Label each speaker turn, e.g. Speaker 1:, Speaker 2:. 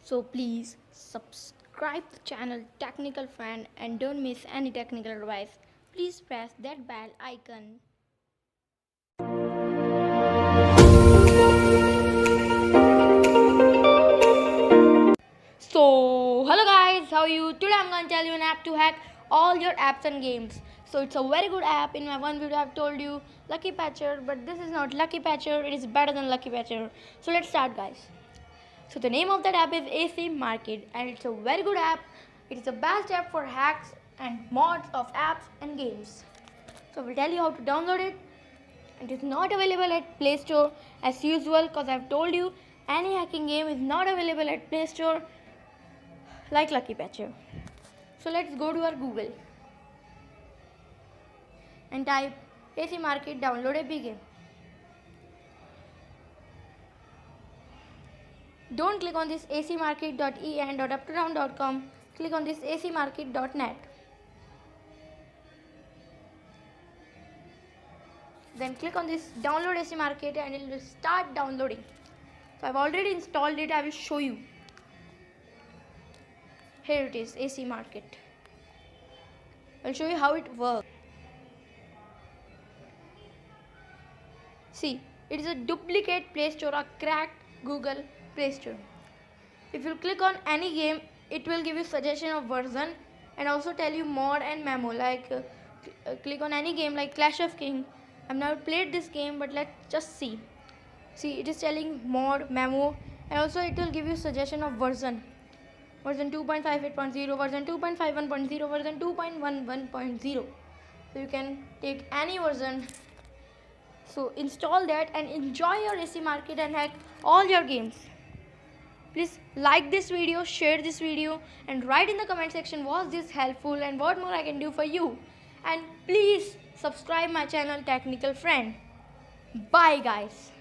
Speaker 1: So please subscribe the channel Technical Fan and don't miss any technical advice. Please press that bell icon. So hello guys, how are you? Today I'm gonna tell you an app to hack all your apps and games. So it's a very good app. In my one video I've told you Lucky Patcher, but this is not Lucky Patcher, it is better than Lucky Patcher. So let's start guys. So the name of that app is AC Market and it's a very good app. It is the best app for hacks and mods of apps and games. So we'll tell you how to download it. It is not available at Play Store as usual because I've told you any hacking game is not available at Play Store like Lucky Patcher. So let's go to our Google and type AC Market download a begin. Don't click on this acmarket.en.uptodown.com. Click on this acmarket.net. Then click on this download AC Market and it will start downloading. So I've already installed it. I will show you. Here it is, AC Market. I'll show you how it works. See, it is a duplicate Play Store, a cracked Google Play Store. If you click on any game, it will give you suggestion of version and also tell you mod and memo. Like click on any game like Clash of King. I've never played this game, but let's just see. See, it is telling mod, memo, and also it will give you suggestion of version. Version 2.58.0, version 2.51.0, version 2.11.0. So you can take any version. So install that and enjoy your AC Market and hack all your games. Please like this video, share this video and write in the comment section was this helpful and what more I can do for you. And please subscribe my channel Technical Friend. Bye guys.